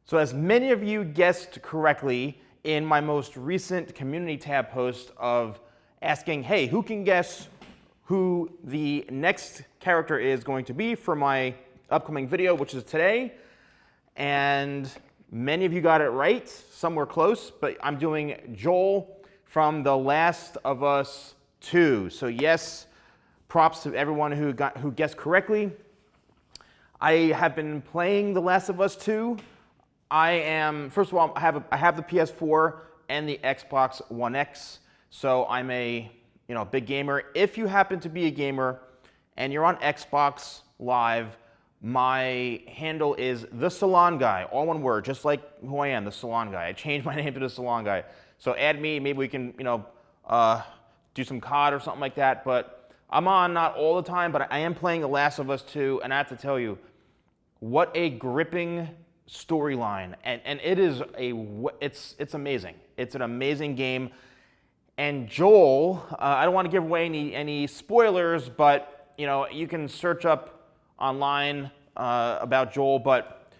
So as many of you guessed correctly in my most recent community tab post of asking, hey, who can guess who the next character is going to be for my upcoming video, which is today. And many of you got it right, some were close, but I'm doing Joel from The Last of Us 2. So yes, props to everyone who guessed correctly. I have been playing The Last of Us 2. First of all, I have the PS4 and the Xbox One X, so I'm a big gamer. If you happen to be a gamer and you're on Xbox Live, my handle is TheSalonGuy, all one word, just like who I am, The Salon Guy. I changed my name to The Salon Guy. So add me, maybe we can do some COD or something like that. But I'm on not all the time, but I am playing The Last of Us 2, and I have to tell you, what a gripping storyline, and it's amazing. It's an amazing game. And Joel, I don't want to give away any spoilers, but you can search up online about Joel. But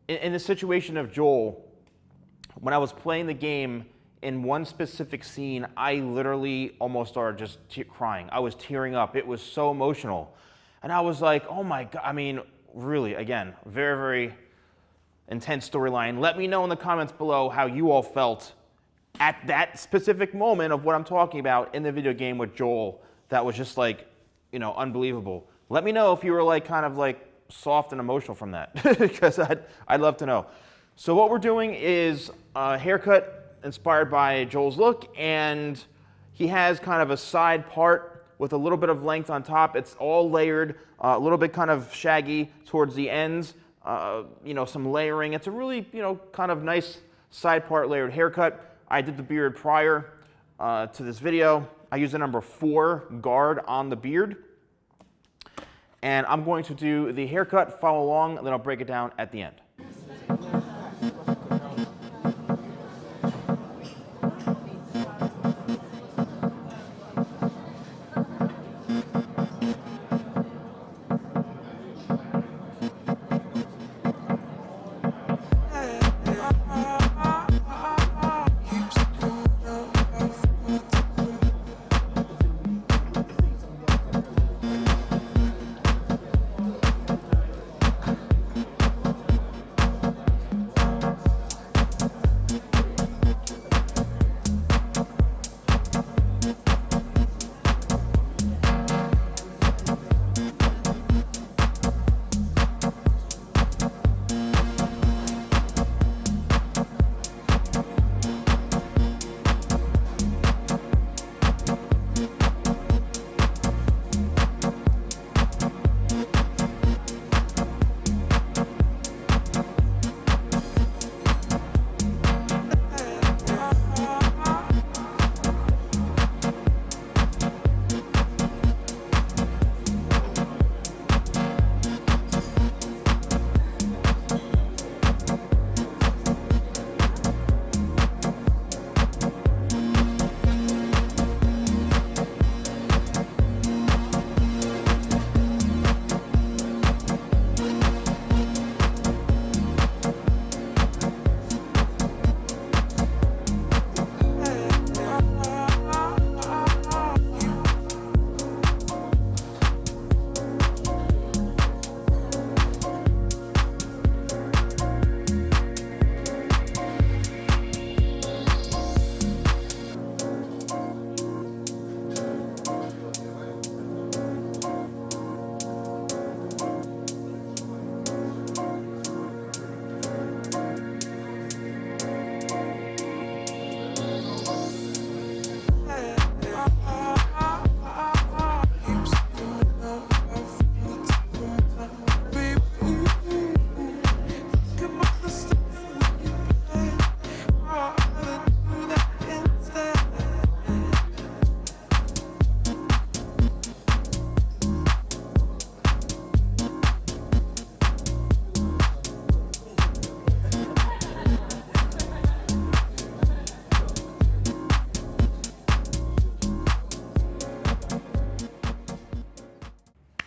in the situation of Joel, when I was playing the game, in one specific scene, I literally almost started just crying. I was tearing up. It was so emotional, and I was like, oh my God. I mean, really, again, very, very intense storyline. Let me know in the comments below how you all felt at that specific moment of what I'm talking about in the video game with Joel. That was just like, unbelievable. Let me know if you were kind of soft and emotional from that, because I'd love to know. So what we're doing is a haircut inspired by Joel's look, and he has kind of a side part with a little bit of length on top. It's all layered, a little bit kind of shaggy towards the ends. Some layering. It's a really, kind of nice side part layered haircut. I did the beard prior to this video. I use the number 4 guard on the beard. And I'm going to do the haircut, follow along, and then I'll break it down at the end.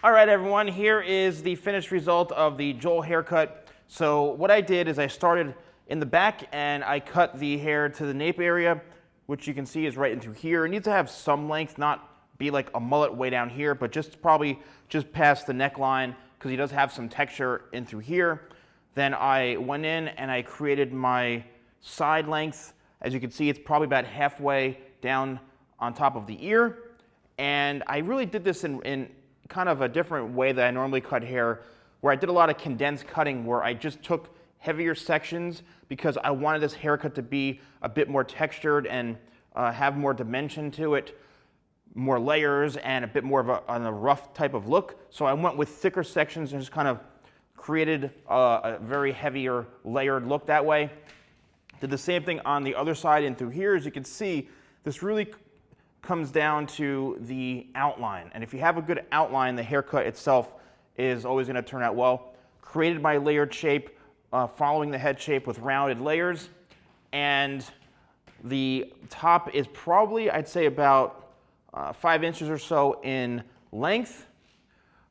All right, everyone, here is the finished result of the Joel haircut. So what I did is I started in the back and I cut the hair to the nape area, which you can see is right into here. It needs to have some length, not be like a mullet way down here, but probably just past the neckline, because he does have some texture in through here. Then I went in and I created my side length. As you can see, it's probably about halfway down on top of the ear. And I really did this in kind of a different way that I normally cut hair, where I did a lot of condensed cutting, where I just took heavier sections because I wanted this haircut to be a bit more textured and have more dimension to it, more layers, and a bit more of a rough type of look. So I went with thicker sections and just kind of created a very heavier layered look that way. Did the same thing on the other side and through here. As you can see, this really comes down to the outline. And if you have a good outline, the haircut itself is always going to turn out well. Created my layered shape, following the head shape with rounded layers. And the top is probably, I'd say, about 5 inches or so in length.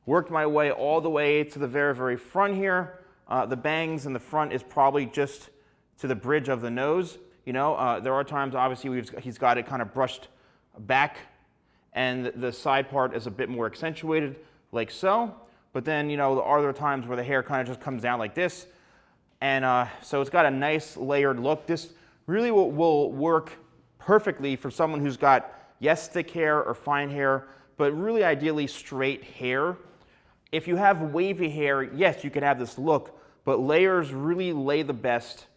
Worked my way all the way to the very, very front here. The bangs in the front is probably just to the bridge of the nose. You know, there are times, obviously, he's got it kind of brushed back, and the side part is a bit more accentuated, like so. But then, you know, there are other times where the hair kind of just comes down like this. And so it's got a nice layered look. This really will work perfectly for someone who's got, yes, thick hair or fine hair, but really ideally straight hair. If you have wavy hair, yes, you can have this look, but layers really lay the best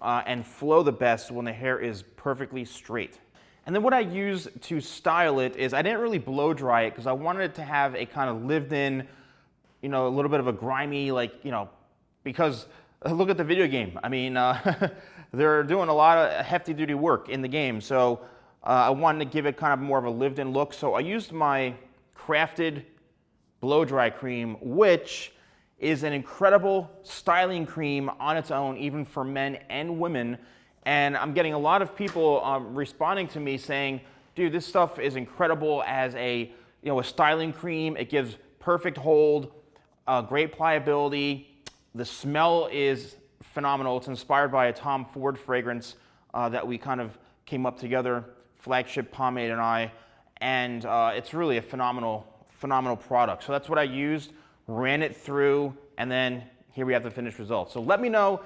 and flow the best when the hair is perfectly straight. And then what I use to style it is I didn't really blow dry it because I wanted it to have a kind of lived in, you know, a little bit of a grimy, like, you know, because look at the video game. I mean, they're doing a lot of hefty duty work in the game. So I wanted to give it kind of more of a lived in look. So I used my crafted blow dry cream, which is an incredible styling cream on its own, even for men and women. And I'm getting a lot of people responding to me saying, dude, this stuff is incredible as a styling cream. It gives perfect hold, great pliability. The smell is phenomenal. It's inspired by a Tom Ford fragrance that we kind of came up together, Flagship Pomade and I, and it's really a phenomenal product. So that's what I used, ran it through, and then here we have the finished result. So let me know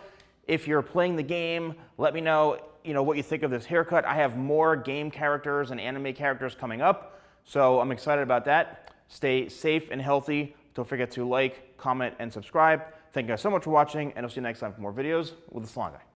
if you're playing the game. Let me know, what you think of this haircut. I have more game characters and anime characters coming up, so I'm excited about that. Stay safe and healthy. Don't forget to like, comment, and subscribe. Thank you guys so much for watching, and I'll see you next time for more videos with the Salon Guy.